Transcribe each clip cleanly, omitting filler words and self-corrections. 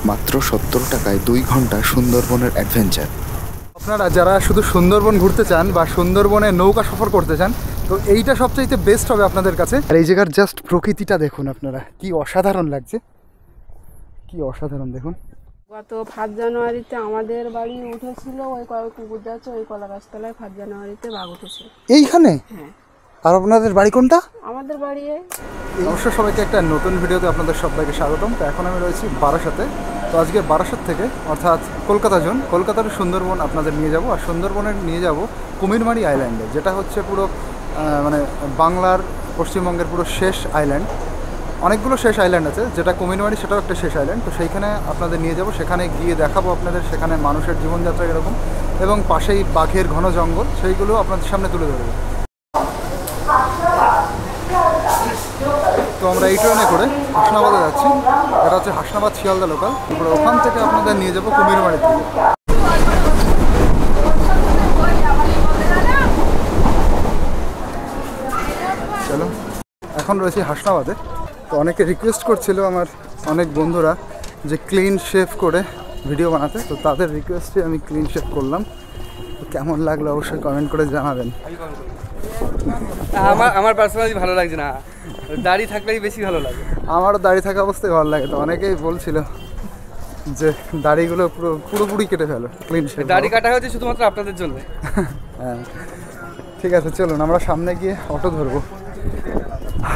মাত্র 70 টাকায় 2 ঘন্টা সুন্দরবনের অ্যাডভেঞ্চার। আপনারা যারা শুধু সুন্দরবন ঘুরতে চান বা সুন্দরবনে নৌকা সফর করতে চান, তো এইটা সবচাইতে বেস্ট হবে আপনাদের কাছে। আর এই জায়গার জাস্ট প্রকৃতিটা দেখুন আপনারা, কি অসাধারণ লাগছে, কি অসাধারণ দেখুন। গত 5 জানুয়ারিতে আমাদের বাড়ি উঠেছিল, ওই কুকুর যাচ্ছে ওই কলা গাছতলায় 5 জানুয়ারিতে বাঘ উঠেছে এইখানে। হ্যাঁ। আর আপনাদের বাড়ি কোনটা? আমাদের বাড়ি অবশ্যই সবাইকে একটা নতুন ভিডিওতে আপনাদের সবাইকে স্বাগতম। তো এখন আমি রয়েছি বারাসাতে। তো আজকে বারাসাত থেকে অর্থাৎ কলকাতা জোন, কলকাতার সুন্দরবন আপনাদের নিয়ে যাব। আর সুন্দরবনের নিয়ে যাব কুমিরমারি আইল্যান্ডে, যেটা হচ্ছে পুরো মানে বাংলার পশ্চিমবঙ্গের পুরো শেষ আইল্যান্ড। অনেকগুলো শেষ আইল্যান্ড আছে, যেটা কুমিরমারি সেটাও একটা শেষ আইল্যান্ড। তো সেইখানে আপনাদের নিয়ে যাব, সেখানে গিয়ে দেখাবো আপনাদের সেখানে মানুষের জীবনযাত্রা এরকম, এবং পাশেই বাঘের ঘন জঙ্গল, সেইগুলো আপনাদের সামনে তুলে ধরবো। তো আমরা এই ট্রেনে করে হাসনাবাদে যাচ্ছি। এটা হচ্ছে হাসনাবাদ শিয়ালদা লোকাল। তারপরে ওখান থেকে আপনাদের নিয়ে যাবো কুমিরমারি থেকে। চলো, এখন রয়েছি হাসনাবাদে। তো অনেকে রিকোয়েস্ট করছিল আমার অনেক বন্ধুরা যে ক্লিন শেভ করে ভিডিও বানাতে, তো তাদের রিকোয়েস্টে আমি ক্লিন শেভ করলাম। তো কেমন লাগলো অবশ্যই কমেন্ট করে জানাবেন। আমার পার্সোনালি ভালো লাগছে না, দাড়ি থাকলেই বেশি ভালো লাগে। আমারও দাড়ি থাকা অবস্থায় ভালো লাগে। তো অনেকেই বলছিল যে দাড়িগুলো পুরোপুরি কেটে ফেলো, ক্লিন শেভ। দাড়ি কাটা হচ্ছে শুধুমাত্র আপনাদের জন্য। হ্যাঁ, ঠিক আছে, চলুন আমরা সামনে গিয়ে অটো ধরবো।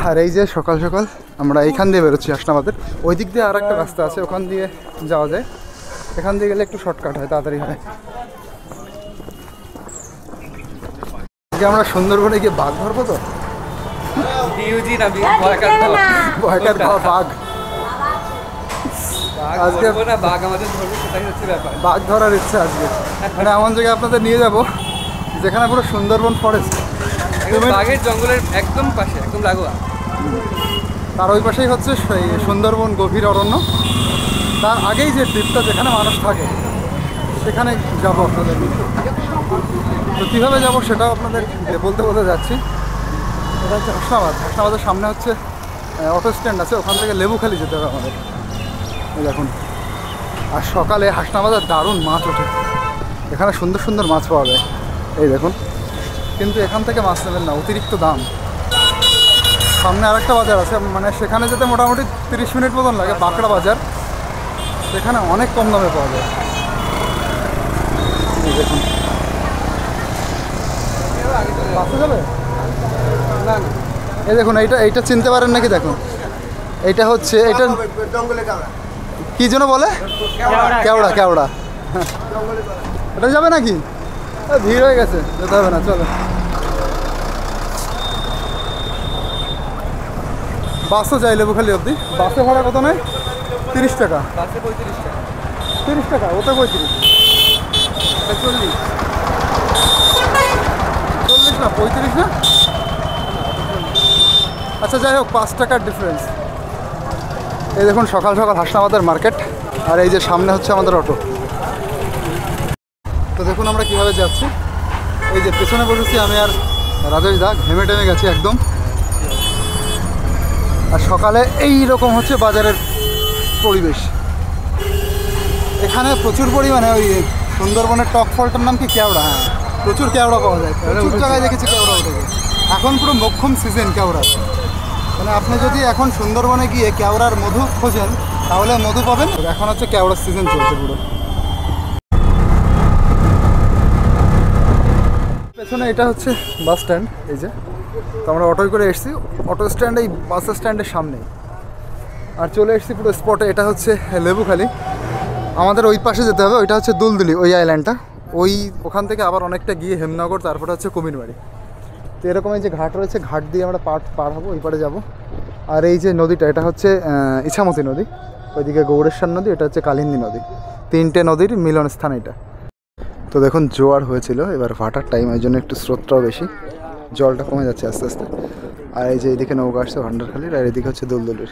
আর এই যে সকাল সকাল আমরা এইখান দিয়ে বেরোচ্ছি হাসনাবাদের। ওই দিক দিয়ে আর একটা রাস্তা আছে, ওখান দিয়ে যাওয়া যায়। এখান দিয়ে গেলে একটু শর্টকাট হয়, তাড়াতাড়ি হয়। আমরা সুন্দরবনে গিয়ে বাঘ ধরবো। তো ভয়কার বাঘ আজকে বাঘ আমাদের ধরবে, সেটাই হচ্ছে ব্যাপার। বাঘ ধরার ইচ্ছা আজকে। মানে এমন জায়গায় আপনাদের নিয়ে যাব যেখানে পুরো সুন্দরবন ফরেস্ট, বাঘের জঙ্গলের একদম পাশে, একদম লাগোয়া। তার ওই পাশেই হচ্ছে সেই সুন্দরবন গভীর অরণ্য। তার আগেই যে দ্বীপটা যেখানে মানুষ থাকে, সেখানে যাব আপনাদের নিয়ে। তো কীভাবে যাবো সেটাও আপনাদের বলতে বলতে যাচ্ছি। এটা হচ্ছে হাসনাবাদ। হাসনাবাদের সামনে হচ্ছে অটো স্ট্যান্ড আছে, ওখান থেকে লেবুখালি যেতে হবে আমাদের। এই দেখুন, আর সকালে হাসনাবাদের দারুণ মাছ ওঠে। এখানে সুন্দর সুন্দর মাছ পাওয়া যায়, এই দেখুন। কিন্তু এখান থেকে মাছ নেবেন না, অতিরিক্ত দাম। সামনে আরেকটা বাজার আছে, মানে সেখানে যেতে মোটামুটি 30 মিনিট মতন লাগে, বাঁকড়া বাজার। সেখানে অনেক কম দামে পাওয়া যায়। এই দেখুন, বাসে যাবে না। এই দেখুন, এইটা চিনতে পারেন নাকি? দেখুন, এইটা হচ্ছে এইটা কি যেন বলে, কেওড়া। কেওড়া, এটা যাবে নাকি? ভিড় হয়ে গেছে, যেতে হবে না, চলো। বাসও যাই লেবুখালি অবধি। বাসে ভাড়া কত নেয়? 30 টাকা। 30 টাকা, ওটা 35, 40 না 35 না? আচ্ছা, যাই হোক, 5 টাকার ডিফারেন্স। এই দেখুন সকাল সকাল হাসনাবাদের মার্কেট। আর এই যে সামনে হচ্ছে আমাদের অটো। তো দেখুন আমরা কীভাবে যাচ্ছি। এই যে পেছনে বসেছি আমি আর রাজেশ দা, ঘেমে টেমে গেছি একদম। আর সকালে এই রকম হচ্ছে বাজারের পরিবেশ। এখানে প্রচুর পরিমাণে ওই সুন্দরবনের টক ফলটার নাম কি, কেওড়া। হ্যাঁ, প্রচুর কেওড়া পাওয়া যায়, প্রচুর জায়গায় দেখেছি কেওড়া উঠেছে। এখন পুরো মোক্ষম সিজন কেওড়ার। মানে আপনি যদি এখন সুন্দরবনে গিয়ে কেওড়ার মধু খোঁজেন তাহলে মধু পাবেন। এখন হচ্ছে কেওড়ার সিজন চলছে পুরো। পেছনে এটা হচ্ছে বাস স্ট্যান্ড। এই যে, তো আমরা অটোয় করে এসেছি, অটো স্ট্যান্ড এই বাস স্ট্যান্ডের সামনে। আর চলে এসেছি পুরো স্পটে। এটা হচ্ছে লেবুখালি। আমাদের ওই পাশে যেতে হবে, ওইটা হচ্ছে দুলদুলি, ওই আইল্যান্ডটা। ওখান থেকে আবার অনেকটা গিয়ে হেমনগর, তারপরে হচ্ছে কুমিরমারি। তো এরকম এই যে ঘাট রয়েছে, ঘাট দিয়ে আমরা পার হবো, ওই পারে যাবো। আর এই যে নদীটা, এটা হচ্ছে ইছামতি নদী। ওইদিকে গৌরেশ্বর নদী, এটা হচ্ছে কালিন্দী নদী। 3টে নদীর মিলন স্থান এটা। তো দেখুন জোয়ার হয়েছিল, এবার ভাটার টাইম, ওই জন্য একটু স্রোতটাও বেশি, জলটা কমে যাচ্ছে আস্তে আস্তে। আর এই যে এইদিকে নৌকা আসছে ভান্ডারখালির, আর এদিকে হচ্ছে দুলদুলির।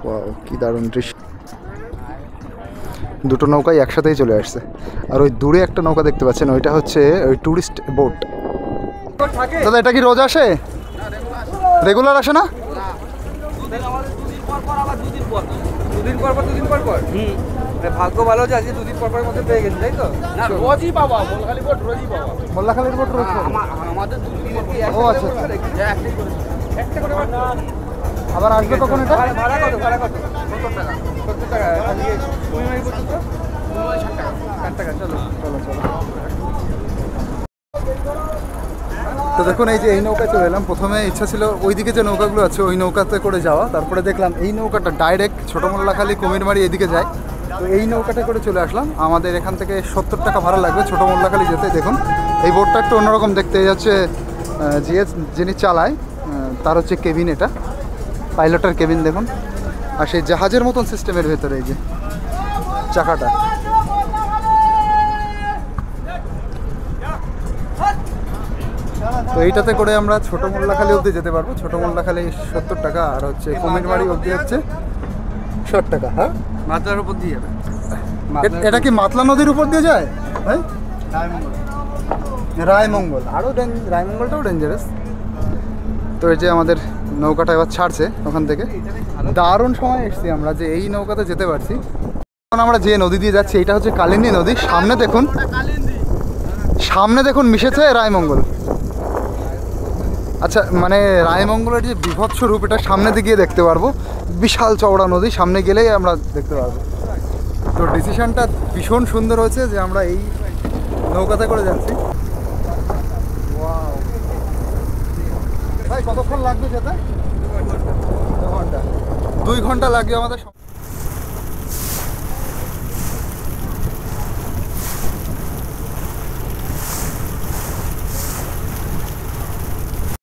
ওয়াও, কি দারুণ দৃশ্য। দুটো নৌকাই একসাথেই চলে আসছে। আর ওই দূরে একটা নৌকা দেখতে পাচ্ছেন, ওইটা হচ্ছে ওই ট্যুরিস্ট বোট। দাদা, এটা কি রোজ আসে? রেগুলার আসে না? দুদিন পর পর মানে ভাগ্য ভালো যে আজকে দুদিন পর পরের মধ্যে পেয়ে গেছি, তাই তো? না রোজই পাবা, মোল্লাখালী বোট রোজই পাবা। মোল্লাখালীর বোট রোজ পাবে? আমাদের দুদিনের কি ও আচ্ছা আচ্ছা। একটা করে আবার আসবে কখন এটা? ভাড়া কত? 70 টাকা। 70 টাকা আজকে কুমিরমারি পর্যন্ত 60 টাকা। 60 টাকা। চলো চলো চলো। তো দেখুন এই যে এই নৌকায় চলে এলাম। প্রথমে ইচ্ছা ছিল ওইদিকে যে নৌকাগুলো আছে ওই নৌকাতে করে যাওয়া, তারপরে দেখলাম এই নৌকাটা ডাইরেক্ট ছোটো মোল্লাখালী কুমিরমারি এদিকে যায়। তো এই নৌকাটা করে চলে আসলাম। আমাদের এখান থেকে 70 টাকা ভাড়া লাগবে ছোটো মোল্লাখালী যেতে। দেখুন এই বোটটা একটু অন্যরকম দেখতে, এই হচ্ছে যিনি চালায় তার হচ্ছে কেবিন, এটা পাইলটের কেবিন দেখুন। আর সেই জাহাজের মতন সিস্টেমের ভেতরে এই যে চাকাটা। তো এইটাতে করে আমরা ছোটো মোল্লাখালী অবধি যেতে পারবো। ছোটো মোল্লাখালী 70 টাকা, আর হচ্ছে কুমিরমারি অবধি হচ্ছে 60 টাকা। হ্যাঁ, মাত্রার উপর দিয়ে যাবে। এটা কি মাতলা নদীর উপর দিয়ে যায় ভাই? রায়মঙ্গল আরও রায়মঙ্গলটাও ডেঞ্জারাস। তো এই যে আমাদের নৌকাটা এবার ছাড়ছে ওখান থেকে। দারুণ সময় এসেছি আমরা যে এই নৌকাতে যেতে পারছি। এখন আমরা যে নদী দিয়ে যাচ্ছি এটা হচ্ছে কালিন্দী নদী। সামনে দেখুন মিশেছে রায়মঙ্গল। আচ্ছা, মানে রায়মঙ্গলের যে বিভৎস রূপ এটা সামনে দিয়ে গিয়ে দেখতে পারবো। বিশাল চওড়া নদী, সামনে গেলেই আমরা দেখতে পারবো। তো ডিসিশনটা ভীষণ সুন্দর হয়েছে যে আমরা এই নৌকাতে করে যাচ্ছি। ভাই কতক্ষণ লাগবে যেতে? 2 ঘন্টা। 2 ঘন্টা লাগবে আমাদের।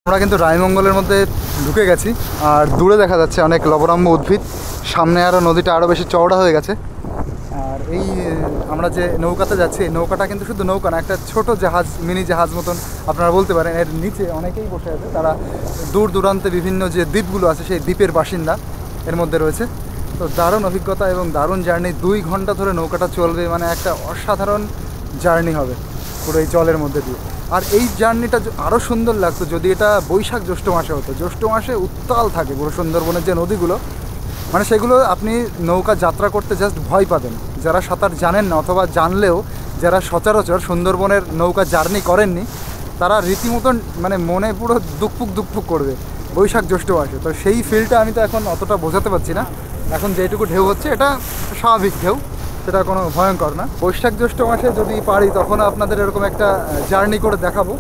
আমরা কিন্তু রায়মঙ্গলের মধ্যে ঢুকে গেছি। আর দূরে দেখা যাচ্ছে অনেক লবণাম্য উদ্ভিদ। সামনে আরও নদীটা আরও বেশি চওড়া হয়ে গেছে। আর এই আমরা যে নৌকাতে যাচ্ছি এই নৌকাটা কিন্তু শুধু নৌকা না, একটা ছোট জাহাজ, মিনি জাহাজ মতন আপনারা বলতে পারেন। এর নিচে অনেকেই বসে আছে, তারা দূর দূরান্তে বিভিন্ন যে দ্বীপগুলো আছে সেই দ্বীপের বাসিন্দা এর মধ্যে রয়েছে। তো দারুণ অভিজ্ঞতা এবং দারুণ জার্নি। 2 ঘন্টা ধরে নৌকাটা চলবে, মানে একটা অসাধারণ জার্নি হবে পুরো এই জলের মধ্যে দিয়ে। আর এই জার্নিটা আরও সুন্দর লাগতো যদি এটা বৈশাখ জ্যৈষ্ঠ মাসে হতো। জ্যৈষ্ঠ মাসে উত্তাল থাকে পুরো সুন্দরবনের যে নদীগুলো, মানে সেগুলো আপনি নৌকা যাত্রা করতে জাস্ট ভয় পাবেন যারা সাঁতার জানেন না, অথবা জানলেও যারা সচরাচর সুন্দরবনের নৌকা জার্নি করেননি তারা রীতিমতন মানে মনে পুরো দুকপুক করবে বৈশাখ জ্যৈষ্ঠ মাসে। তো সেই ফিলটা আমি তো এখন অতটা বোঝাতে পারছি না। এখন যেটুকু ঢেউ হচ্ছে এটা স্বাভাবিক ঢেউ, সেটা কোনো ভয়ঙ্কর না। বৈশাখ জ্যৈষ্ঠ মাসে যদি পারি তখন আপনাদের এরকম একটা জার্নি করে দেখাবো।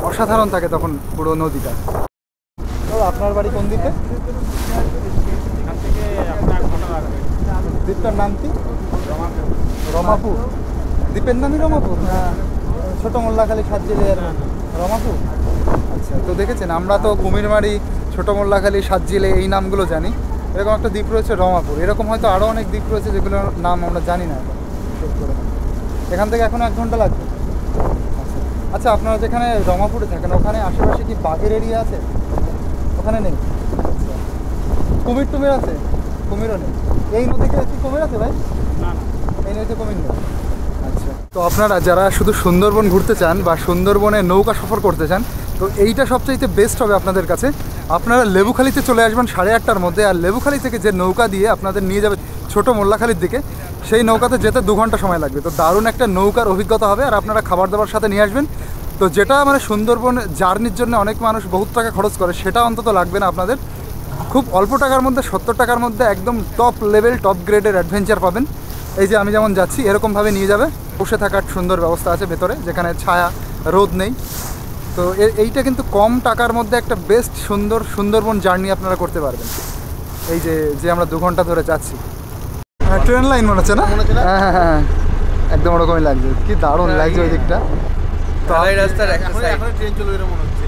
অসাধারণ থাকে তখন পুরো নদীটা। তো আপনার বাড়ি কোন দিকে? দ্বীপটার নাম কি? রমাপুর। দ্বীপের নামই রমাপুর? হ্যাঁ, ছোটো মোল্লাখালী, সাতজিলের রমাপুর। আচ্ছা, তো দেখেছেন আমরা তো কুমিরমারি, ছোটো মোল্লাখালী, সাতজিলে এই নামগুলো জানি। এরকম একটা দ্বীপ রয়েছে রমাপুর। এরকম হয়তো আরও অনেক দ্বীপ রয়েছে যেগুলোর নাম আমরা জানি না এখন। এখান থেকে এখন 1 ঘন্টা লাগবে। আচ্ছা, আপনারা যেখানে রমাপুরে থাকেন ওখানে আশেপাশে কি বাঘের এরিয়া আছে? ওখানে নেই? আচ্ছা, কুমির টুমির আছে? কুমিরও নেই। এই নদীতে কি কুমির আছে ভাই? না, এই নদীতে কুমির নেই। আচ্ছা, তো আপনারা যারা শুধু সুন্দরবন ঘুরতে চান বা সুন্দরবনে নৌকা সফর করতে চান, তো এইটা সবচাইতে বেস্ট হবে আপনাদের কাছে। আপনারা লেবুখালীতে চলে আসবেন 8:30টার মধ্যে। আর লেবুখালী থেকে যে নৌকা দিয়ে আপনাদের নিয়ে যাবে ছোটো মোল্লাখালীর দিকে, সেই নৌকাতে যেতে 2 ঘন্টা সময় লাগবে। তো দারুণ একটা নৌকার অভিজ্ঞতা হবে। আর আপনারা খাবার দাবার সাথে নিয়ে আসবেন। তো যেটা মানে সুন্দরবন জার্নির জন্য অনেক মানুষ বহুত টাকা খরচ করে, সেটা অন্তত লাগবে না আপনাদের। খুব অল্প টাকার মধ্যে, 70 টাকার মধ্যে একদম টপ লেভেল, টপ গ্রেডের অ্যাডভেঞ্চার পাবেন। এই যে আমি যেমন যাচ্ছি এরকমভাবে নিয়ে যাবে। বসে থাকার সুন্দর ব্যবস্থা আছে ভেতরে, যেখানে ছায়া রোদ নেই। তো এইটা কিন্তু কম টাকার মধ্যে একটা বেস্ট সুন্দরবন জার্নি আপনারা করতে পারবেন। এই যে আমরা 2 ঘন্টা ধরে যাচ্ছি। হ্যাঁ, ট্রেন লাইন মনে হচ্ছে না? হ্যাঁ হ্যাঁ, একদম ওরকমই লাগছে। কি দারুণ লাগছে ওই দিকটা। তো ট্রেন চলে এরকম মনে হচ্ছে।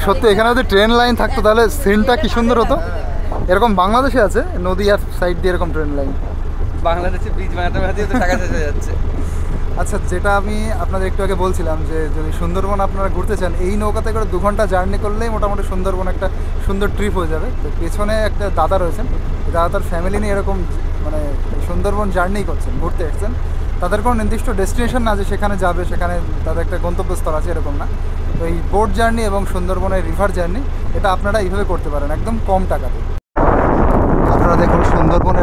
সত্যি এখানে যদি ট্রেন লাইন থাকতো তাহলে সিনটা কি সুন্দর হতো। এরকম বাংলাদেশে আছে, নদীয়ার সাইড দিয়ে এরকম ট্রেন লাইন। বাংলাদেশে ব্রিজ বানাতে তো টাকা শেষ হয়ে যাচ্ছে। আচ্ছা, যেটা আমি আপনাদের একটু আগে বলছিলাম যে যদি সুন্দরবন আপনারা ঘুরতে চান, এই নৌকাতে করে 2 ঘন্টা জার্নি করলেই মোটামুটি সুন্দরবন একটা সুন্দর ট্রিপ হয়ে যাবে। তো পেছনে একটা দাদা রয়েছেন, দাদা তার ফ্যামিলি নিয়ে এরকম মানে সুন্দরবন জার্নি করছেন, ঘুরতে এসেছেন। তাদের কোনো নির্দিষ্ট ডেস্টিনেশন না যে সেখানে যাবে, সেখানে তাদের একটা গন্তব্যস্থল আছে, এরকম না। তো এই বোট জার্নি এবং সুন্দরবনের রিভার জার্নি এটা আপনারা এইভাবে করতে পারেন একদম কম টাকাতে। আপনারা দেখুন সুন্দরবনের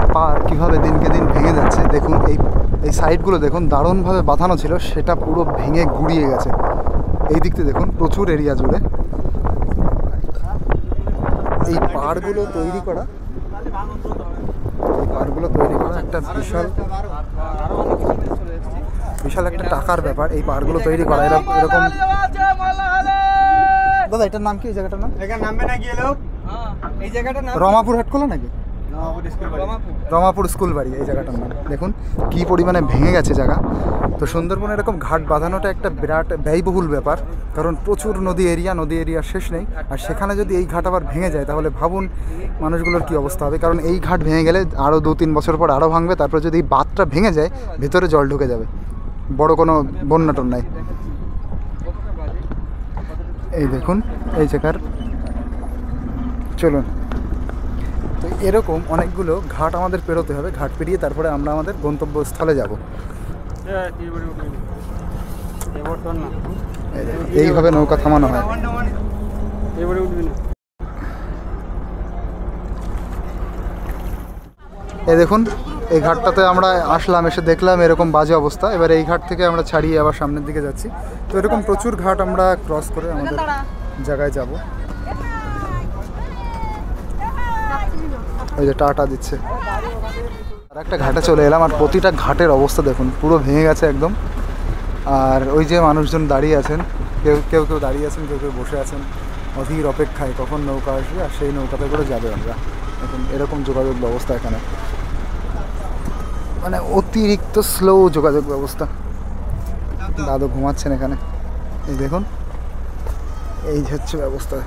কীভাবে দিনকে দিন ভেঙে যাচ্ছে। দেখুন এই সাইডগুলো দেখুন দারুণভাবে বাঁধানো ছিল, সেটা পুরো ভেঙে গুড়িয়ে গেছে। এই দিকতে দেখুন প্রচুর এরিয়া জুড়ে। এই পাড়গুলো তৈরি করা একটা বিশাল একটা টাকার ব্যাপার। এই পাড়গুলো তৈরি করা এরকম। দাদা এটার নাম কি? এই জায়গাটার নাম রমাপুর হাটখোলা নাকি? রমাপুর স্কুল বাড়ি এই জায়গাটার নাম। দেখুন কি পরিমাণে ভেঙে গেছে জায়গা। তো সুন্দরবনে এরকম ঘাট বাঁধানোটা একটা বিরাট ব্যয়বহুল ব্যাপার, কারণ প্রচুর নদী এরিয়ার শেষ নেই। আর সেখানে যদি এই ঘাট আবার ভেঙে যায় তাহলে ভাবুন মানুষগুলোর কি অবস্থা হবে। কারণ এই ঘাট ভেঙে গেলে আরও 2-3 বছর পর আরও ভাঙবে। তারপর যদি এই বাঁধটা ভেঙে যায় ভেতরে জল ঢুকে যাবে, বড় কোনো বন্যা টন্যায়। এই দেখুন এই জায়গার, চলুন। তো এরকম অনেকগুলো ঘাট আমাদের পেরোতে হবে। ঘাট পেরিয়ে তারপরে আমরা আমাদের গন্তব্যস্থলে যাব। এইভাবে নৌকা থামানো হয়। এই দেখুন এই ঘাটটাতে আমরা আসলাম, এসে দেখলাম এরকম বাজে অবস্থা। এবার এই ঘাট থেকে আমরা ছাড়িয়ে আবার সামনের দিকে যাচ্ছি। তো এরকম প্রচুর ঘাট আমরা ক্রস করে আমাদের জায়গায় যাব। ওই যে টাটা দিচ্ছে। আর একটা ঘাটে চলে এলাম, আর প্রতিটা ঘাটের অবস্থা দেখুন পুরো ভেঙে গেছে একদম। আর ওই যে মানুষজন দাঁড়িয়ে আছেন, কেউ দাঁড়িয়ে আছেন, কেউ বসে আছেন অধীর অপেক্ষায় কখন নৌকা আসবে আর সেই নৌকাতে করে যাবে আমরা। এখন এরকম যোগাযোগ ব্যবস্থা এখানে, মানে অতিরিক্ত স্লো যোগাযোগ ব্যবস্থা। দাদু ঘুমাচ্ছেন এখানে। এই দেখুন এই হচ্ছে ব্যবস্থা।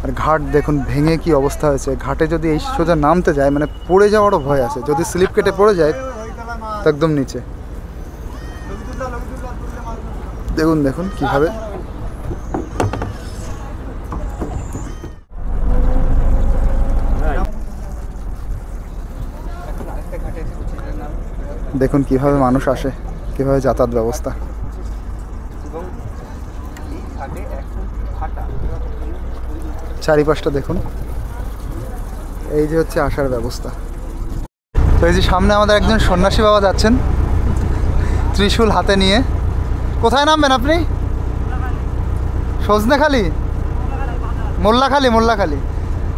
আর ঘাট দেখুন ভেঙে কি অবস্থা হয়েছে। ঘাটে যদি এই সোজা নামতে যায় মানে পড়ে যাওয়ারও ভয় আছে, যদি স্লিপ কেটে পড়ে যায় তো একদম নিচে। দেখুন কিভাবে। দেখুন কিভাবে মানুষ আসে, কিভাবে যাতায়াত ব্যবস্থা। চারিপাশটা দেখুন। এই যে হচ্ছে আসার ব্যবস্থা। তো এই যে সামনে আমাদের একজন সন্ন্যাসী বাবা যাচ্ছেন ত্রিশূল হাতে নিয়ে। কোথায় নামবেন আপনি? সজনেখালি, মোল্লাখালি।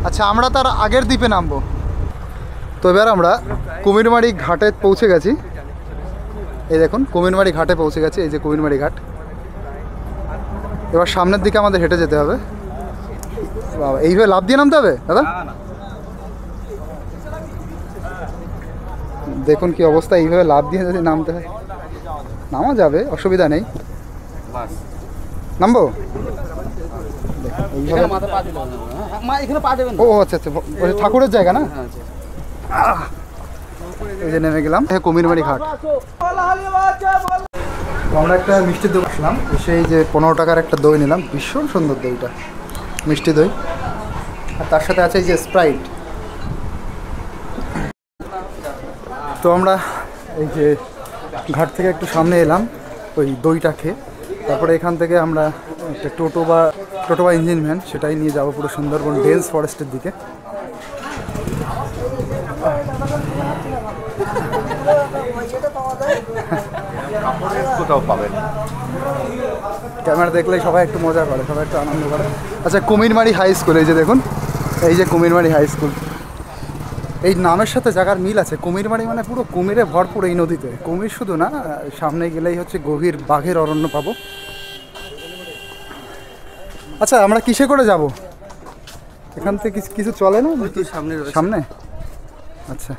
আচ্ছা আমরা তার আগের দ্বীপে নামবো। তো এবার আমরা কুমিরমারি ঘাটে পৌঁছে গেছি। এই দেখুন কুমিরমারি ঘাটে পৌঁছে গেছি। এই যে কুমিরমারি ঘাট। এবার সামনের দিকে আমাদের হেঁটে যেতে হবে। এইভাবে লাফ দিয়ে নামতে হবে দাদা? দেখুন কি অবস্থা। এইভাবে লাফ দিয়ে যদি নামতে হয় নামা যাবে, অসুবিধা নেই। নামবো? ও আচ্ছা, ঠাকুরের জায়গা না? এই যে নেমে গেলাম কুমিরমারি ঘাট। আমরা একটা মিষ্টির দই আসলাম, সেই যে 15 টাকার একটা দই নিলাম। ভীষণ সুন্দর দইটা, মিষ্টি দই। আর তার সাথে আছে এই যে স্প্রাইট। তো আমরা এই যে ঘাট থেকে একটু সামনে এলাম ওই দইটা খেয়ে। তারপরে এখান থেকে আমরা একটা টোটো বা ইঞ্জিন ভ্যান সেটাই নিয়ে যাবো পুরো সুন্দরবন ডেন্স ফরেস্টের দিকে। কোথাও পাবেন। ক্যামেরা দেখলেই সবাই একটু মজা করে, সবাই একটু আনন্দ করে। আচ্ছা কুমিরমারি হাই স্কুল, এই যে দেখুন এই যে কুমিরমারি হাই স্কুল। এই নামের সাথে জায়গার মিল আছে। কুমিরমারি মানে পুরো কুমিরে ভরপুর এই নদীতে। কুমির শুধু না, সামনে গেলেই হচ্ছে গভীর বাঘের অরণ্য পাবো। আচ্ছা আমরা কিসে করে যাব? এখান থেকে কিছু চলে না সামনে? আচ্ছা,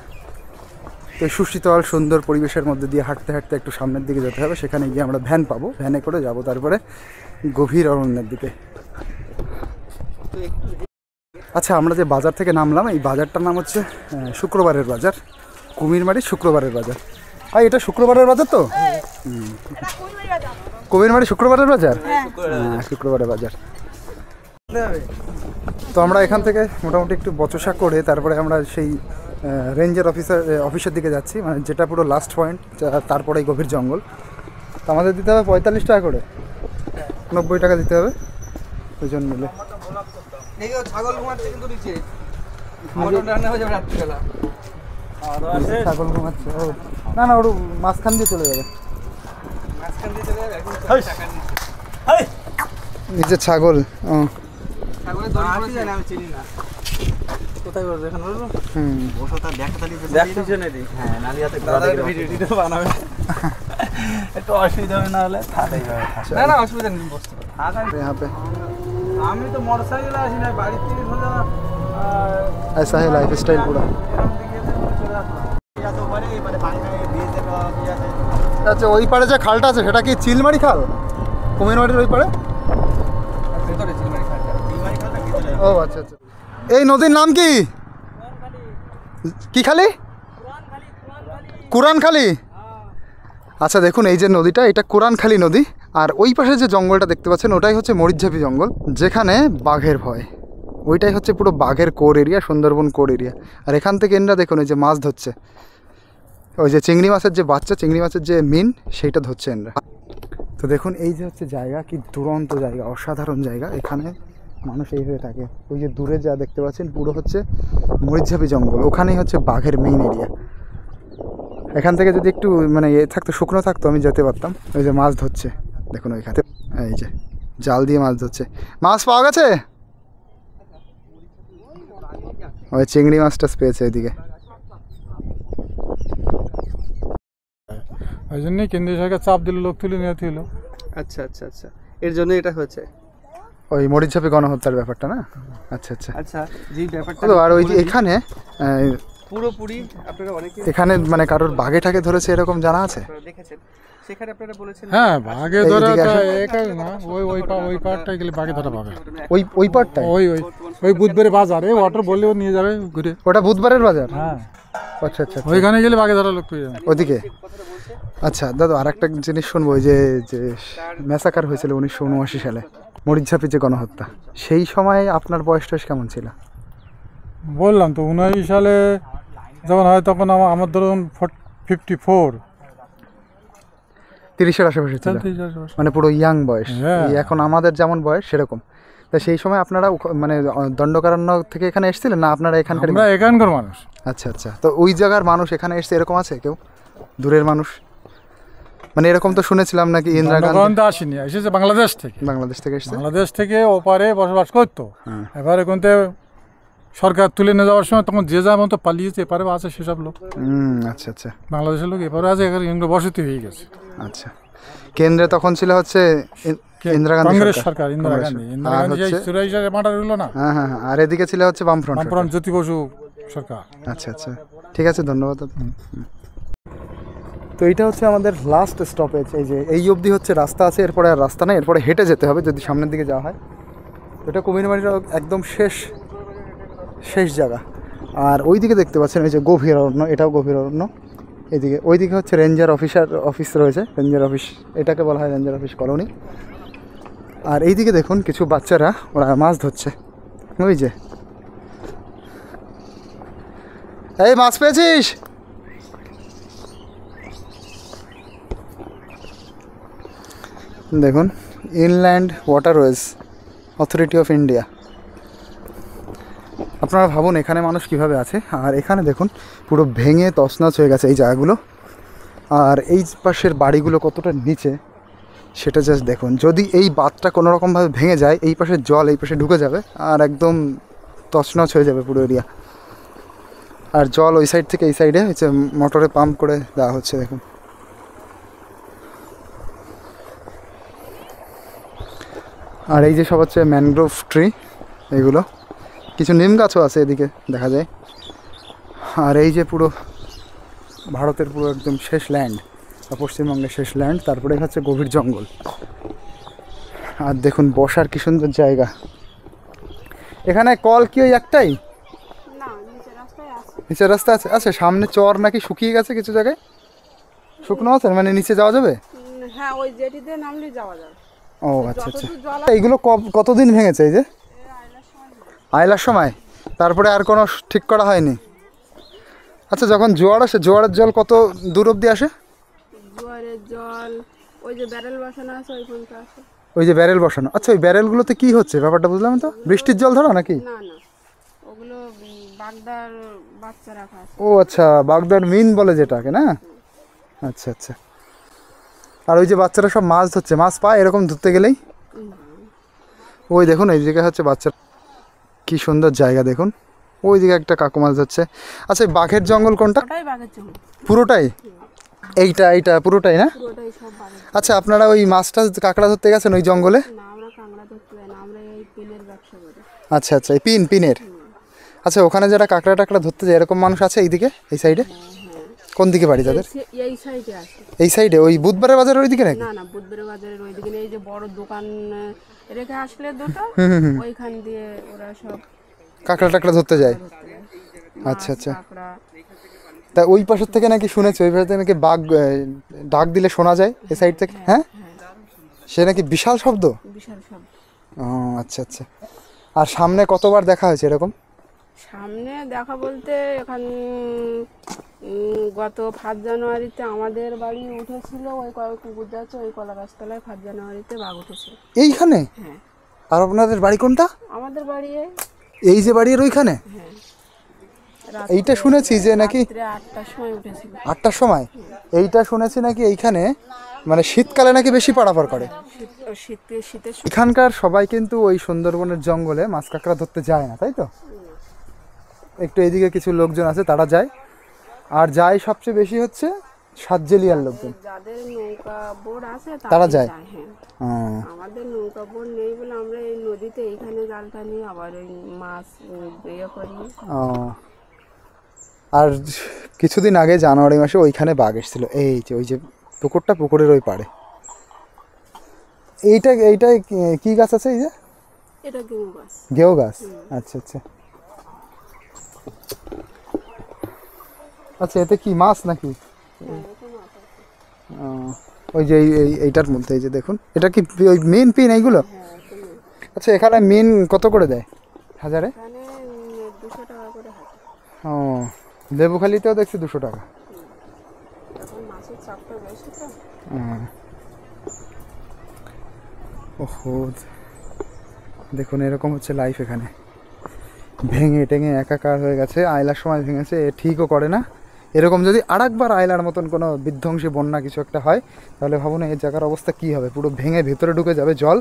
তো সুশীতল সুন্দর পরিবেশের মধ্যে দিয়ে হাঁটতে হাঁটতে একটু সামনের দিকে যেতে হবে। সেখানে গিয়ে আমরা ভ্যান পাবো, ভ্যানে করে যাব তারপরে গভীর অরণ্যের দিকে। আচ্ছা আমরা যে বাজার থেকে নামলাম, এই বাজারটার নাম হচ্ছে শুক্রবারের বাজার, কুমিরমারি শুক্রবারের বাজার। আর এটা শুক্রবারের বাজার তো? কুমিরমারি শুক্রবারের বাজার? হ্যাঁ শুক্রবারের বাজার। তো আমরা এখান থেকে মোটামুটি একটু বচসা করে তারপরে আমরা সেই রেঞ্জের অফিসের দিকে যাচ্ছি, মানে যেটা পুরো লাস্ট পয়েন্ট, তারপরেই গভীর জঙ্গল। তো আমাদের দিতে হবে 45 টাকা করে, 90 টাকা দিতে হবে দুজন মিলে। ছাগল ঘুমাচ্ছে কিন্তু নিচে, মটন রান্না হয়ে যাবে রাত্রিবেলা। ছাগল ঘুমাচ্ছে। ও না না, ওর মাঝখান দিয়ে চলে যাবে। নিচে ছাগল। ও কোথায় করবে এখন বলবো? হুম, একটু অসুবিধা হবে না হলে থাকাই যাবে। না না অসুবিধা নেই, বসতে পারো। यहाँ पे আমি তো মোটরসাইকেলে আসি না, বাড়ির থেকে সোজা ऐसा है लाइफ स्टाइल पूरा। আচ্ছা, ওই পাড়ে যে খালটা আছে সেটা কি চিলমারি খাল? কুমিরমারির ওই পাড়ে? ও আচ্ছা আচ্ছা। এই নদীর নাম কি? কি খালি? কুরানখালি। আচ্ছা দেখুন, এই যে নদীটা, এটা কুরানখালি নদী। আর ওই পাশে যে জঙ্গলটা দেখতে পাচ্ছেন ওটাই হচ্ছে মরিচঝাপি জঙ্গল, যেখানে বাঘের ভয়। ওইটাই হচ্ছে পুরো বাঘের core area, Sundarban core area. আর এখান থেকে এনরা দেখুন ওই যে মাছ ধরছে, ওই যে চিংড়ি মাছের যে বাচ্চা, চিংড়ি মাছের যে মিন, সেইটা ধরছে এনরা। তো দেখুন এই যে হচ্ছে জায়গা, কি দুরন্ত জায়গা, অসাধারণ জায়গা। এখানে মানুষ এইভাবে থাকে। ওই যে দূরে যা দেখতে পাচ্ছেন পুরো হচ্ছে মরিচঝাপি জঙ্গল, ওখানেই হচ্ছে বাঘের মেইন এরিয়া। এখান থেকে যদি একটু মানে এ থাকতো, শুকনো থাকতো, আমি যেতে পারতাম। ওই যে মাছ ধরছে দেখুন ওইখানে, এই যে জাল দিয়ে মাছ ধরছে। মাছ পাওয়া গেছে, ওই চিংড়ি মাছটা পেয়েছে এদিকে। ওই জন্যই কেন্দ্রীয় সরকার চাপ দিল, লোক তুলে নিয়ে হলো। আচ্ছা আচ্ছা আচ্ছা, এর জন্য এটা হয়েছে। ওই মরিচঝাপি গণহত্যার ব্যাপারটা না? আচ্ছা আচ্ছা। আচ্ছা, যে ব্যাপারটা আর ওই যে এখানে পুরোপুরি আপনারা অনেকে এখানে মানে কারোর বাঘে ঠাকে ধরেছে এরকম জানা আছে? দেখেছেন, সেখানে আপনারা বলেছেন হ্যাঁ, বাঘে ধরা এইদিকে আসুন। না, ওই পাড়টাই গেলে বাঘে ধরা পাবে। ওই পাটটা? ওই বুধবারে বাজার, এই অটো বললেও নিয়ে যাবে ঘুরে। ওটা বুধবারের বাজার? হ্যাঁ, আচ্ছা আচ্ছা। ওইখানে গেলে বাঘে ধরা লোক পেয়ে যাবে ওদিকে। আচ্ছা দাদা, আর একটা জিনিস শুনবো, ওই যে যে ম্যাসাকার হয়েছিল 1979 সালে, মরিচঝাপি যে গণহত্যা, সেই সময় আপনার বয়স টয়স কেমন ছিল? বললাম তো 19 সালে যখন হয় তখন আমার ধরুন 54, 30-এর আশেপাশে ছিল, মানে পুরো ইয়াং বয়স। হ্যাঁ। এই এখন আমাদের যেমন বয়স সেরকম। তা সেই সময় আপনারা মানে দণ্ডকারণ্য থেকে এখানে এসেছিলেন না আপনারা এখানকার? আমরা এখানকার মানুষ। আচ্ছা আচ্ছা। তো ওই জায়গার মানুষ এখানে এসছে এরকম আছে কেউ, দূরের মানুষ? মানে এরকম তো শুনেছিলাম নাকি ইন্দিরা গান্ধী তো আসেনি, এসেছে বাংলাদেশ থেকে। বাংলাদেশ থেকে এসছে? বাংলাদেশ থেকে ওপারে বসবাস করতো। হ্যাঁ। এবার এখন তো সরকার তুলে নিয়ে যাওয়ার সময় তখন যে যার মতো পালিয়েছে, এপারে আছে সেসব লোক। আচ্ছা আচ্ছা। বাংলাদেশের লোক এপারে আছে, এখানে বসতি হয়ে গেছে। আচ্ছা, কেন্দ্রে তখন ছিল হচ্ছে ইন্দিরা গান্ধী কংগ্রেস সরকার। সরকার, ইন্দিরা গান্ধী। ইন্দিরা আর গান্ধী হচ্ছে 84 সালে মার্ডার হলো না? হ্যাঁ হ্যাঁ হ্যাঁ। আর এদিকে ছিল হচ্ছে বামফ্রন্ট সরকার। বামফ্রন্ট জ্যোতি বসু সরকার। আচ্ছা আচ্ছা, ঠিক আছে, ধন্যবাদ দাদা। তো এইটা হচ্ছে আমাদের লাস্ট স্টপেজ। এই যে এই অবধি হচ্ছে রাস্তা আছে, এরপরে আর রাস্তা নেই, এরপরে হেঁটে যেতে হবে যদি সামনের দিকে যাওয়া হয়। এটা কুমিরমারির একদম শেষ জায়গা। আর ওই দিকে দেখতে পাচ্ছেন এই যে গভীর অরণ্য, এটাও গভীর অরণ্য। এদিকে ওইদিকে হচ্ছে রেঞ্জার অফিস রয়েছে, রেঞ্জার অফিস, এটাকে বলা হয় রেঞ্জার অফিস কলোনি। আর এইদিকে দেখুন কিছু বাচ্চারা ওরা মাছ ধরছে, ওই যে। এই মাছ পেয়েছিস? দেখুন, inland waterways authority of India. আপনারা ভাবুন এখানে মানুষ কিভাবে আছে। আর এখানে দেখুন পুরো ভেঙে তছনছ হয়ে গেছে এই জায়গাগুলো। আর এই পাশের বাড়িগুলো কতটা নিচে সেটা জাস্ট দেখুন। যদি এই বাঁধটা কোনো রকমভাবে ভেঙে যায়, এই পাশের জল এই পাশে ঢুকে যাবে আর একদম তছনছ হয়ে যাবে পুরো এরিয়া। আর জল ওই সাইড থেকে এই সাইডে হচ্ছে মোটরে পাম্প করে দেওয়া হচ্ছে দেখুন। আর এই যে সব হচ্ছে ম্যানগ্রোভ ট্রি, এগুলো কিছু নিম গাছও আছে এদিকে দেখা যায়। আর এই যে পুরো ভারতের পুরো একদম শেষ ল্যান্ড, পশ্চিমবঙ্গের শেষ ল্যান্ড, তারপরে হচ্ছে গভীর জঙ্গল। আর দেখুন বসার কি সুন্দর জায়গা। এখানে কল কি ওই একটাই? না, নিচে রাস্তায় আছে। নিচের রাস্তা আছে? আচ্ছা, সামনে চর নাকি শুকিয়ে গেছে কিছু জায়গায়, শুকনো আছে, মানে নিচে যাওয়া যাবে? হ্যাঁ, ওই জেটিতে নামলে যাওয়া যাবে। ও আচ্ছা আচ্ছা। যতদূর জল এইগুলো কতদিন ভেঙেছে? এই যে আইলার সময়, তারপরে আর কোনো ঠিক করা হয়নি? আচ্ছা, যখন জোয়ার আসে, জোয়ারের জল কত দূর অবধি আসে? জোয়ারের জল ওই যে ব্যারেল বসানো আছে ওই পর্যন্ত আসে। ওই যে ব্যারেল বসানো। আচ্ছা, ওই ব্যারেলগুলোতে কি হচ্ছে ব্যাপারটা বুঝলাম তো? বৃষ্টির জল ধরা নাকি? না না, ওগুলো বাগদার বাচ্চা রাখা আছে। ও আচ্ছা, বাগদার মিন বলে যেটাকে না? আচ্ছা আচ্ছা। আর ওই যে বাচ্চারা সব মাছ ধরছে, মাছ পায় এরকম ধরতে গেলেই? ওই দেখুন এই দিকে হচ্ছে বাচ্চা, কি সুন্দর জায়গা দেখুন, ওই দিকে একটা কাকু মাছ ধরছে। আচ্ছা, এই বাঘের জঙ্গল কোনটা? ওটাই বাঘের জঙ্গল। পুরোটাই? এইটা পুরোটাই না? পুরোটাই সব বাঘের। আচ্ছা, আপনারা ওই মাছটা কাঁকড়া ধরতে গেছেন ওই জঙ্গলে? না, আমরা কাঁকড়া ধরতে যাই না, আমরা এই পিনের ব্যবসা করি। আচ্ছা আচ্ছা, এই পিনের। আচ্ছা, ওখানে যারা কাঁকড়া টাকড়া ধরতে যায় এরকম মানুষ আছে এইদিকে, এই সাইডে? কোন দিকে বাড়ি তাদের? এই সাইডে আছে। এই সাইডে ওই বুধবারের বাজারের ওইদিকে নাকি? না না, বুধবারের বাজারের ওইদিকে এই যে বড় দোকান রেখে আসলে দুটো, ওইখান দিয়ে ওরা সব কাঁকড়া টাকড়া ধরতে যায়। আচ্ছা আচ্ছা। তা ওই পাশের থেকে নাকি শুনেছি, ওই পাশে থেকে নাকি বাঘ ডাক দিলে শোনা যায় এই সাইড থেকে। হ্যাঁ, সে নাকি বিশাল শব্দ। বিশাল শব্দ। ও আচ্ছা আচ্ছা। আর সামনে কতবার দেখা হয়েছে এরকম? সামনে দেখা বলতে এখান গত 5 জানুয়ারিতে আমাদের বাড়ি উঠেছিল, ওই কুকুর যাচ্ছে ওই কলা গাছতলায় 5 জানুয়ারিতে বাঘ উঠেছিল এইখানে? হ্যাঁ। আর আপনাদের বাড়ি কোনটা? আমাদের বাড়ি এই যে বাড়ির ওইখানে? হ্যাঁ। এইটা শুনেছি যে নাকি 8টার সময় উঠেছিল। 8টার সময়? এইটা শুনেছি নাকি এইখানে মানে শীতকালে নাকি বেশি পারাপার করে। শীতের এখানকার সবাই কিন্তু ওই সুন্দরবনের জঙ্গলে মাছ কাঁকড়া ধরতে যায় না, তাই তো? একটু এইদিকে কিছু লোকজন আছে তারা যায়, আর যায় সবচেয়ে বেশি হচ্ছে সাতজেলিয়ার লোকজন, যাদের নৌকা বোট আছে তারা যায়। হ্যাঁ। আমাদের নৌকা বোট নেই বলে আমরা এই নদীতে এইখানে জালটা নিয়ে আবার ওই মাছ ইয়ে করি। আর কিছুদিন আগে জানুয়ারি মাসে ওইখানে বাঘ এসেছিল, এই যে ওই যে পুকুরটা, পুকুরের ওই পাড়ে। এইটা কি গাছ আছে? এই যে এটা গেউ গাছ। গেউ গাছ? আচ্ছা আচ্ছা আচ্ছা। এতে কি মাছ নাকি? ওই যে এইটার মধ্যে এই যে দেখুন, এটা কি ওই মেন পিন এইগুলো? আচ্ছা, এখানে মিন কত করে দেয় হাজারে? 200 টাকা করে হাজার। ও, লেবুখালিতেও দেখছি 200 টাকা। এখন মাছের চাপটা বেশি তো। ওহো, দেখুন এরকম হচ্ছে লাইফ এখানে, ভেঙে টেঙে একাকার হয়ে গেছে। আয়লার সময় ভেঙেছে, ঠিকও করে না। এরকম যদি আরেকবার আয়লার মতন কোনো বিধ্বংসী বন্যা কিছু একটা হয়, তাহলে ভাবুন এই জায়গার অবস্থা কী হবে। পুরো ভেঙে ভেতরে ঢুকে যাবে জল,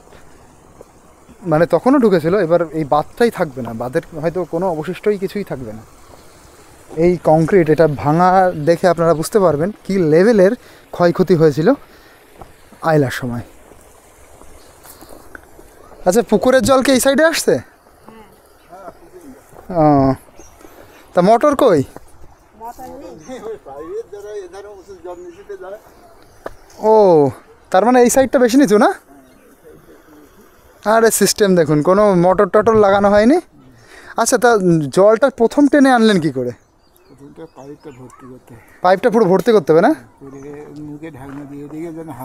মানে তখনও ঢুকেছিল, এবার এই বাঁধটাই থাকবে না, বাঁধের হয়তো কোনো অবশিষ্টই কিছুই থাকবে না। এই কংক্রিট এটা ভাঙা দেখে আপনারা বুঝতে পারবেন কি লেভেলের ক্ষয়ক্ষতি হয়েছিল আয়লার সময়। আচ্ছা, পুকুরের জল কি এই সাইডে আসছে? ও, তা মোটর কই? ও, তার মানে এই সাইডটা বেশি নিচু না? আরে সিস্টেম দেখুন, কোনো মোটর টটর লাগানো হয়নি। আচ্ছা, তা জলটা প্রথম টেনে আনলেন কি করে? পাইপটা পুরো ভর্তি করতে হবে না?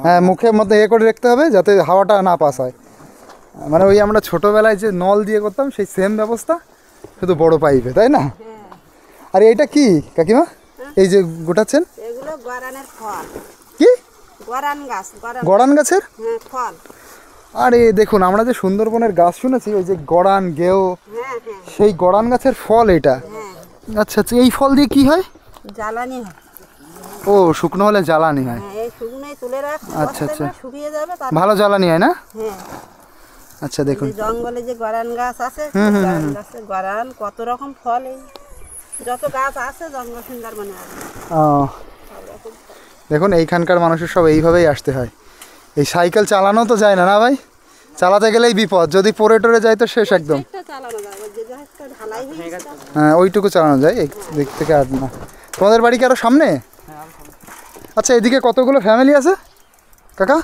হ্যাঁ, মুখের মধ্যে এ করে রাখতে হবে যাতে হাওয়াটা না পাস হয়। মানে ওই আমরা ছোটোবেলায় যে নল দিয়ে করতাম সেই সেম ব্যবস্থা, শুধু বড় পাইপে, তাই না? আর এইটা কি কাকিমা এই যে গোটাচ্ছেন? এগুলো গরানের ফল। কি? গরান গাছ। গড়ান গাছের ফল। আরে দেখুন, আমরা যে সুন্দরবনের গাছ শুনেছি ওই যে গড়ান গেও, সেই গড়ান গাছের ফল এটা। আচ্ছা আচ্ছা, এই ফল দিয়ে কি হয়? জ্বালানি হয়। ও, শুকনো হলে জ্বালানি হয়। এই শুকনোই তুলে রাখ। আচ্ছা আচ্ছা, শুকিয়ে যাবে, ভালো জ্বালানি হয় না? হ্যাঁ। আচ্ছা দেখুন, জঙ্গলে যে গরান গাছ আছে, গরান গাছে গরান কত রকম ফল, এই যত গাছ আছে জঙ্গল সুন্দরবনে আছে। দেখুন এইখানকার মানুষের সব এইভাবেই আসতে হয়। এই সাইকেল চালানো তো যায় না, না ভাই? চালাতে গেলেই বিপদ, যদি পড়ে টরে যায় তো শেষ একদম। হ্যাঁ, ওইটুকু চালানো যায়, এই দিক থেকে আর না। তোমাদের বাড়ি কি আরো সামনে? আচ্ছা, এদিকে কতগুলো ফ্যামিলি আছে কাকা?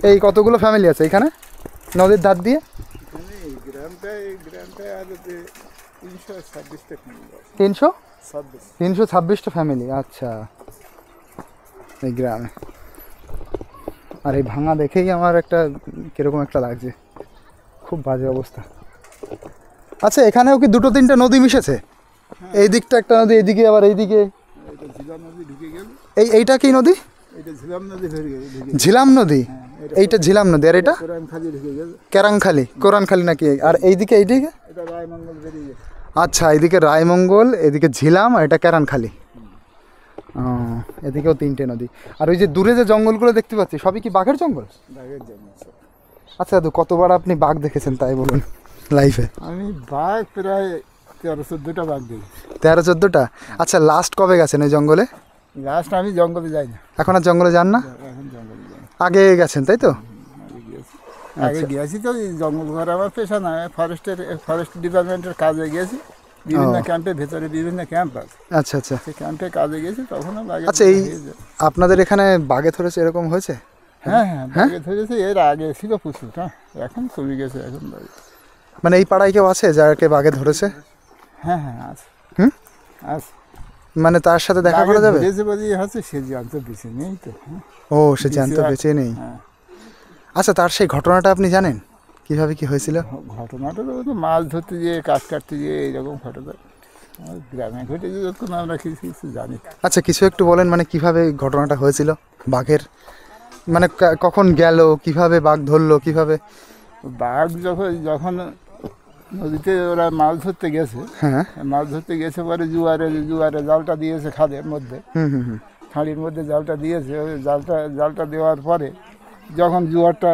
এই কতগুলো ফ্যামিলি আছে এখানে নদীর ধার দিয়ে? 326টা ফ্যামিলি। আচ্ছা, এই গ্রামে। আর এই ভাঙা দেখেই আমার একটা কিরকম একটা লাগছে, খুব বাজে অবস্থা। আচ্ছা, এখানেও কি 2-3টে নদী মিশেছে? এই দিকটা একটা নদী, এইদিকে আবার এইদিকে। এইটা কি নদী? ঝিলাম নদী। এইটা ঝিলাম নদী, আর এটা কেরাংখালি, কোরআনখালি নাকি? আর এইদিকে আচ্ছা, এদিকে রায়মঙ্গল, এদিকে ঝিলাম, আর এটা ক্যারানখালি। ও, এদিকেও 3টে নদী। আর ওই যে দূরে যে জঙ্গলগুলো দেখতে পাচ্ছি সবই কি বাঘের জঙ্গল? বাঘের জন্য আচ্ছা দাদু, কতবার আপনি বাঘ দেখেছেন তাই বলুন লাইফে? আমি বাঘ প্রায় 13-14টা বাঘ দেখি। 13-14টা? আচ্ছা, লাস্ট কবে গেছেন ওই জঙ্গলে? লাস্ট আমি জঙ্গলে যাই না, এখন আর জঙ্গলে যান না? এখন জঙ্গলে যাই না। আগে গেছেন তাই তো? আগে গিয়েছি তো, এই জঙ্গল ঘর আমার পেশা না, ফরেস্ট ডিপার্টমেন্টের কাজে গেছি, বিভিন্ন ক্যাম্পের ভেতরে বিভিন্ন ক্যাম্প আছে, আচ্ছা আচ্ছা। সেই ক্যাম্পে কাজে গেছি, তখনও বাঘে। আচ্ছা, এই আপনাদের এখানে বাঘে ধরেছে এরকম হয়েছে? হ্যাঁ হ্যাঁ, বাঘে ধরেছে। এর আগে ছিল প্রচুর, হ্যাঁ, এখন কমে গেছে এখন বাঘে। মানে এই পাড়ায় কেউ আছে যাকে বাঘে ধরেছে? হ্যাঁ হ্যাঁ আছে। হুম, আছে। মানে তার সাথে দেখা করা যাবে? ধরেছে বলে হচ্ছে, সে জ্যান্ত বেঁচে নেই তো। ও, সে জ্যান্ত বেঁচে নেই। হ্যাঁ। আচ্ছা, তার সেই ঘটনাটা আপনি জানেন কিভাবে কি হয়েছিল? ঘটনাটা তো মাছ ধরতে গিয়ে, কাজ কাটতে গিয়ে এইরকম ঘটনা গ্রামে ঘটেছে, যখন আমরা কিছু কিছু জানি। আচ্ছা, কিছু একটু বলেন, মানে কিভাবে ঘটনাটা হয়েছিল বাঘের, মানে কখন গেল, কিভাবে বাঘ ধরলো, কিভাবে? বাঘ যখন নদীতে ওরা মাছ ধরতে গেছে, হ্যাঁ, মাছ ধরতে গেছে পরে জুয়ারে জালটা দিয়েছে খাদের মধ্যে, খাঁড়ির মধ্যে জালটা দিয়েছে। ওই জালটা দেওয়ার পরে যখন জোয়ারটা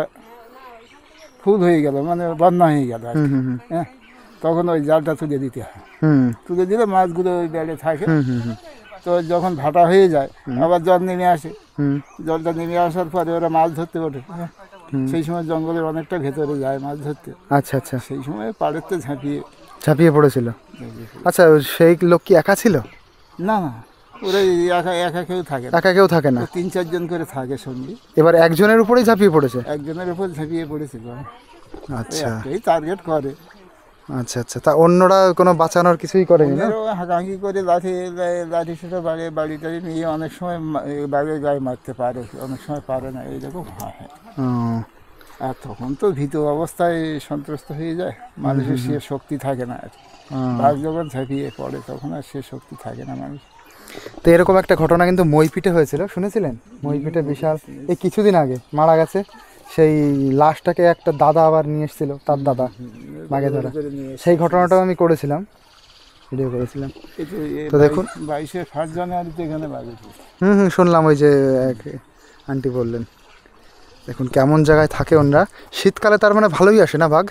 ফুল হয়ে গেল, মানে বন্যা হয়ে গেল, হ্যাঁ, তখন ওই জালটা তুলে দিতে হয়। তুলে দিলে মাছগুলো ওই বেড়ে থাকে। তো যখন ভাটা হয়ে যায়, আবার জল নেমে আসে। জলটা নেমে আসার পরে ওরা মাছ ধরতে ওঠে। সেই সময় জঙ্গলের অনেকটা ভেতরে যায় মাছ ধরতে। আচ্ছা আচ্ছা। সেই সময় পাড়েতে ঝাঁপিয়ে পড়েছিল। আচ্ছা, সেই লোক কি একা ছিল? না না, ওরা একা কেউ থাকে না। একা কেউ থাকে না, 3-4 জন করে থাকে সঙ্গে। এবার একজনের উপরেই ঝাঁপিয়ে পড়েছে? একজনের উপর ঝাঁপিয়ে পড়েছিল। আচ্ছা, এই টার্গেট করে। আচ্ছা আচ্ছা। তা অন্যরা কোনো বাঁচানোর কিছুই করেনি না? হাঁকাহাঁকি করে লাঠি সেটা বাড়ি টাড়ি নিয়ে অনেক সময় বাঘের গায়ে মারতে পারে, অনেক সময় পারে না, এইরকম হয়। আর তখন তো ভীত অবস্থায় সন্ত্রস্ত হয়ে যায় মানুষের, সে শক্তি থাকে না আর। বাঘ যখন ঝাঁপিয়ে পড়ে তখন আর সে শক্তি থাকে না মানুষ। তো এরকম একটা ঘটনা কিন্তু মইপিটে হয়েছিল, শুনেছিলেন? মইপিটে বিশাল, এই কিছুদিন আগে মারা গেছে সেই লাশটাকে একটা দাদা আবার নিয়ে এসেছিল, তার দাদা বাঘে ধরা। সেই ঘটনাটাও আমি করেছিলাম, ভিডিও করেছিলাম। তো দেখুন 22 জানুয়ারিতে এখানে বাঘ শুনলাম, ওই যে এক আন্টি বললেন। দেখুন কেমন জায়গায় থাকে ওনারা। শীতকালে তার মানে ভালোই আসে না বাঘ?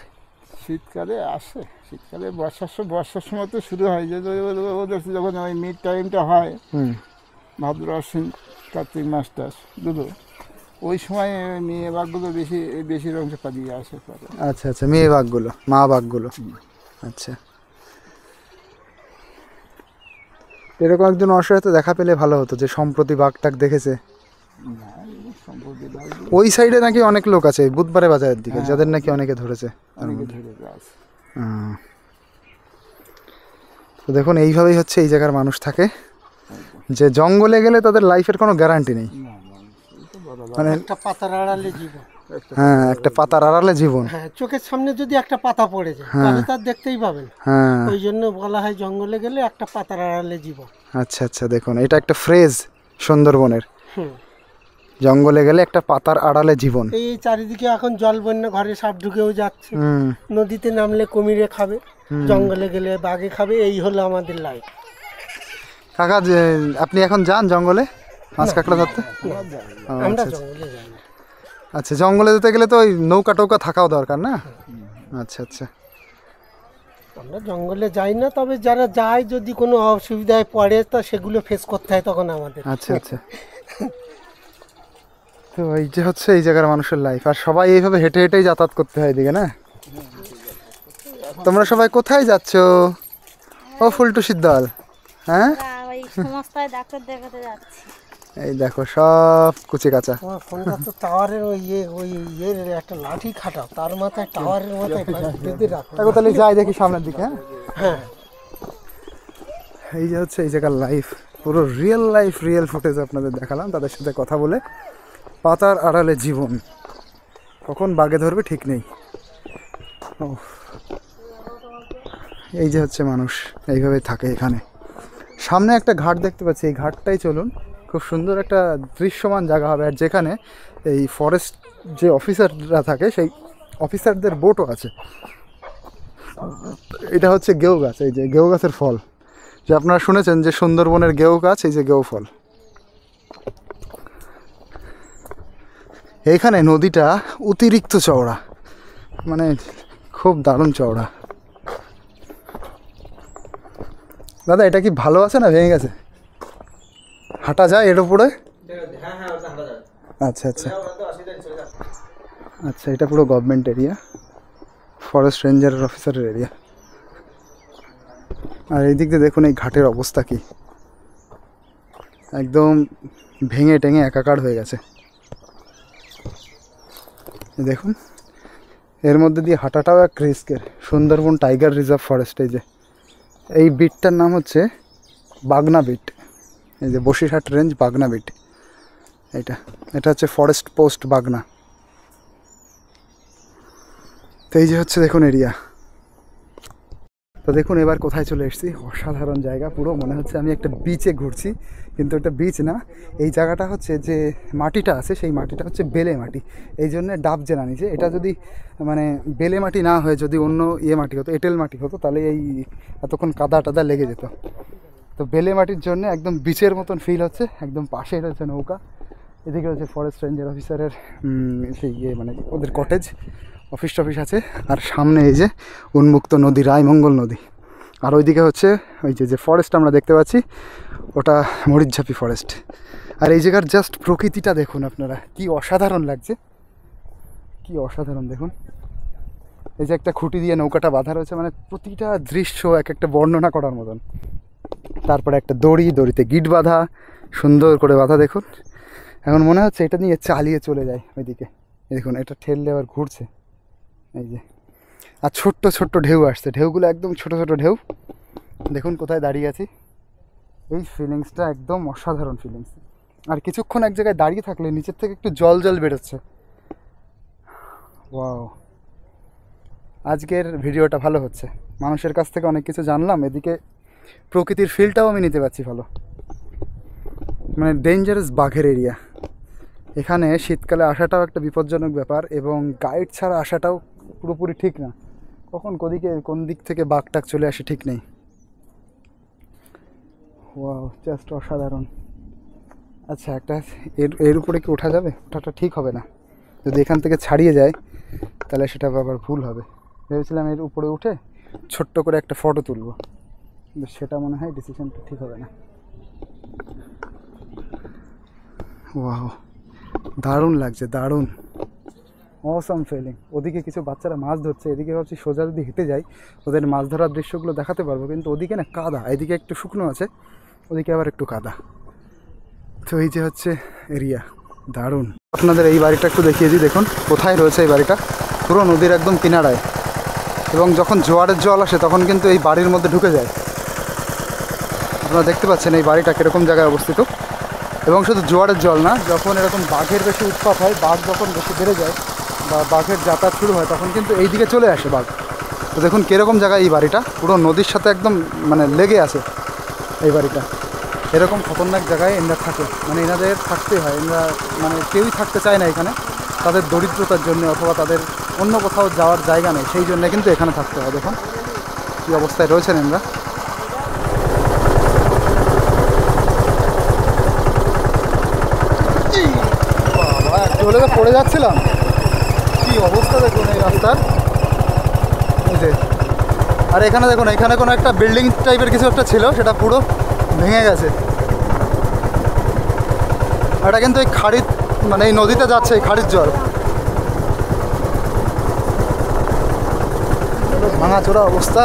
শীতকালে আসে, শীতকালে বর্ষার সময় তো শুরু হয়, যে ওদের যখন ওই মিড টাইমটা হয়, ভাদ্র আশ্বিন কার্তিক মাসটা দুটো, ওই সময় মেয়ে বাঘগুলো বেশি অংশে পালিয়ে আসে। আচ্ছা আচ্ছা, মেয়ে বাঘগুলো, মা বাঘগুলো। আচ্ছা, এরকম একজন অসহায় দেখা পেলে ভালো হতো, যে সম্প্রতি বাঘটাক দেখেছে। ওই সাইডে নাকি অনেক লোক আছে বুধবারে বাজারের দিকে, যাদের নাকি অনেকে ধরেছে। তো দেখুন এইভাবেই হচ্ছে এই জায়গার মানুষ থাকে, যে জঙ্গলে গেলে তাদের লাইফের কোনো গ্যারান্টি নেই। মানে একটা পাতার আড়ালে জীবন। হ্যাঁ, একটা পাতার আড়ালে জীবন। হ্যাঁ, চোখের সামনে যদি একটা পাতা পড়ে যায় তাহলে তার দেখতেই পাবেন। হ্যাঁ, ওই জন্য বলা হয় জঙ্গলে গেলে একটা পাতার আড়ালে জীবন। আচ্ছা আচ্ছা, দেখুন এটা একটা ফ্রেজ সুন্দরবনের। জঙ্গলে গেলে একটা পাতার আড়ালে জীবন। এই চারিদিকে এখন জল বন্যা, ঘরে সাপ ঢুকেও যাচ্ছে। নদীতে নামলে কুমিরে খাবে, জঙ্গলে গেলে বাঘে খাবে, এই হলো আমাদের লাইফ। কাকা, যে আপনি এখন যান জঙ্গলে মাছ কাঁকড়া ধরতে? আমরা জঙ্গলে যাই না। আচ্ছা, জঙ্গলে যেতে গেলে তো ওই নৌকা টৌকা থাকাও দরকার না? আচ্ছা আচ্ছা, আমরা জঙ্গলে যাই না, তবে যারা যায় যদি কোনো অসুবিধায় পড়ে তা সেগুলো ফেস করতে হয় তখন আমাদের। আচ্ছা আচ্ছা। তো এই যে হচ্ছে এই জায়গার মানুষের লাইফ, আর সবাই এইভাবে হেঁটে হেঁটেই যাতায়াত করতে হয় এদিকে না? তোমরা সবাই কোথায় যাচ্ছ? ও ফুলটুসির দল, হ্যাঁ, এই দেখো সব কুচি কাঁচা। তোমার ফোনটা তো টাওয়ারের ওই একটা লাঠি খাটাও, তার মাথায় টাওয়ারের মাথায় বেঁধে রাখো। তাহলে যাই দেখি সামনের দিকে। হ্যাঁ, এই যে হচ্ছে এই জায়গার লাইফ, পুরো রিয়েল ফুটেজ আপনাদের দেখালাম, তাদের সাথে কথা বলে। পাতার আড়ালে জীবন, কখন বাঘে ধরবে ঠিক নেই। এই যে হচ্ছে মানুষ এইভাবে থাকে এখানে। সামনে একটা ঘাট দেখতে পাচ্ছি, এই ঘাটটাই চলুন, খুব সুন্দর একটা দৃশ্যমান জায়গা হবে। আর যেখানে এই ফরেস্ট যে অফিসাররা থাকে, সেই অফিসারদের বোটও আছে। এটা হচ্ছে গেউ গাছ, এই যে গেউ গাছের ফল, যে আপনারা শুনেছেন যে সুন্দরবনের গেউ গাছ, এই যে গেউ ফল। এইখানে নদীটা অতিরিক্ত চওড়া, মানে খুব দারুণ চওড়া। দাদা এটা কি ভালো আছে না ভেঙে গেছে? হাঁটা যায় এর উপরে? আচ্ছা আচ্ছা আচ্ছা, এটা পুরো গভর্নমেন্ট এরিয়া, ফরেস্ট রেঞ্জার অফিসারের এরিয়া। আর এই দিক দিয়ে দেখুন এই ঘাটের অবস্থা কি, একদম ভেঙে টেঙে একাকার হয়ে গেছে। দেখুন এর মধ্যে দিয়ে হাঁটাটাও এক রিস্কের। সুন্দরবন টাইগার রিজার্ভ ফরেস্ট, এই যে এই বিটটার নাম হচ্ছে বাগনা বিট, এই যে বসিরহাট রেঞ্জ বাগনা বিট, এটা হচ্ছে ফরেস্ট পোস্ট বাগনা। তো এই যে হচ্ছে দেখুন এরিয়া। তো দেখুন এবার কোথায় চলে এসেছি, অসাধারণ জায়গা, পুরো মনে হচ্ছে আমি একটা বিচে ঘুরছি, কিন্তু এটা বিচ না। এই জায়গাটা হচ্ছে যে মাটিটা আছে, সেই মাটিটা হচ্ছে বেলে মাটি, এই জন্য ডাব জেলা নিচে। এটা যদি মানে বেলে মাটি না হয়ে যদি অন্য মাটি হতো, এঁটেল মাটি হতো, তাহলে এই এতক্ষণ কাদা টাদা লেগে যেত। তো বেলে মাটির জন্য একদম বিচের মতন ফিল হচ্ছে। একদম পাশেই রয়েছে নৌকা, এদিকে রয়েছে ফরেস্ট রেঞ্জার অফিসারের সেই মানে ওদের কটেজ, অফিস টফিস আছে। আর সামনে এই যে উন্মুক্ত নদী, রায়মঙ্গল নদী। আর ওইদিকে হচ্ছে ওই যে ফরেস্ট আমরা দেখতে পাচ্ছি, ওটা মরিচঝাপি ফরেস্ট। আর এই জায়গার জাস্ট প্রকৃতিটা দেখুন আপনারা, কি অসাধারণ লাগছে, কি অসাধারণ। দেখুন এই যে একটা খুঁটি দিয়ে নৌকাটা বাঁধা রয়েছে, মানে প্রতিটা দৃশ্য এক একটা বর্ণনা করার মতন। তারপরে একটা দড়িতে গিট বাঁধা, সুন্দর করে বাঁধা। দেখুন এখন মনে হচ্ছে এটা নিয়ে চালিয়ে চলে যায় ওইদিকে। দেখুন এটা ঠেললে আবার ঘুরছে, এই যে। আর ছোট্ট ছোট্ট ঢেউ আসছে, ঢেউগুলো একদম ছোট ছোট ঢেউ। দেখুন কোথায় দাঁড়িয়ে আছি, এই ফিলিংসটা একদম অসাধারণ ফিলিংস। আর কিছুক্ষণ এক জায়গায় দাঁড়িয়ে থাকলে নিচের থেকে একটু জল বেরোচ্ছে। ওয়াও, আজকের ভিডিওটা ভালো হচ্ছে, মানুষের কাছ থেকে অনেক কিছু জানলাম, এদিকে প্রকৃতির ফিলটাও আমি নিতে পারছি ভালো। মানে ডেঞ্জারাস বাঘের এরিয়া, এখানে শীতকালে আসাটাও একটা বিপজ্জনক ব্যাপার, এবং গাইড ছাড়া আসাটাও পুরোপুরি ঠিক না। কখন কোন দিক থেকে বাঘ টাক চলে আসে ঠিক নেই। ওয়াও, জাস্ট অসাধারণ। আচ্ছা একটা এর উপরে কি ওঠা যাবে? ওঠাটা ঠিক হবে না, যদি এখান থেকে ছাড়িয়ে যায় তাহলে সেটা আবার ভুল হবে। ভেবেছিলাম এর উপরে উঠে ছোট্ট করে একটা ফটো তুলব, কিন্তু সেটা মনে হয় ডিসিশনটা ঠিক হবে না। ওয়াও, দারুণ লাগছে, দারুণ অসাম ফিলিং। ওদিকে কিছু বাচ্চারা মাছ ধরছে, এদিকে ভাবছি সোজা যদি হেঁটে যাই ওদের মাছ ধরার দৃশ্যগুলো দেখাতে পারবো, কিন্তু ওদিকে না কাদা, এদিকে একটু শুকনো আছে, ওদিকে আবার একটু কাদা। তো এই যে হচ্ছে এরিয়া, দারুণ। আপনাদের এই বাড়িটা একটু দেখিয়ে দিই, দেখুন কোথায় রয়েছে এই বাড়িটা, পুরো নদীর একদম কিনারায়, এবং যখন জোয়ারের জল আসে তখন কিন্তু এই বাড়ির মধ্যে ঢুকে যায়। আপনারা দেখতে পাচ্ছেন এই বাড়িটা কীরকম জায়গায় অবস্থিত। এবং শুধু জোয়ারের জল না, যখন এরকম বাঘের বেশি উৎপাত হয়, বাঘ যখন বেশি বেড়ে যায় বা বাঘের যাতায়াত শুরু হয়, তখন কিন্তু এই দিকে চলে আসে বাঘ। তো দেখুন কীরকম জায়গায় এই বাড়িটা, পুরো নদীর সাথে একদম মানে লেগে আছে এই বাড়িটা। এরকম খতরনাক জায়গায় এনারা থাকে, মানে এনাদের থাকতে হয়, এনারা মানে কেউই থাকতে চায় না এখানে, তাদের দরিদ্রতার জন্য অথবা তাদের অন্য কোথাও যাওয়ার জায়গা নেই, সেই জন্য কিন্তু এখানে থাকতে হয়। দেখুন কী অবস্থায় রয়েছেন এনারা। চলে তো পড়ে যাচ্ছিলাম, কি অবস্থা দেখুন এই রাস্তার। এই যে, আর এখানে দেখুন, এখানে কোনো একটা বিল্ডিং টাইপের কিছু একটা ছিল, সেটা পুরো ভেঙে গেছে। এটা কিন্তু এই খাড়ির মানে এই নদীতে যাচ্ছে, এই খাড়ির জল। ভাঙাচোরা অবস্থা।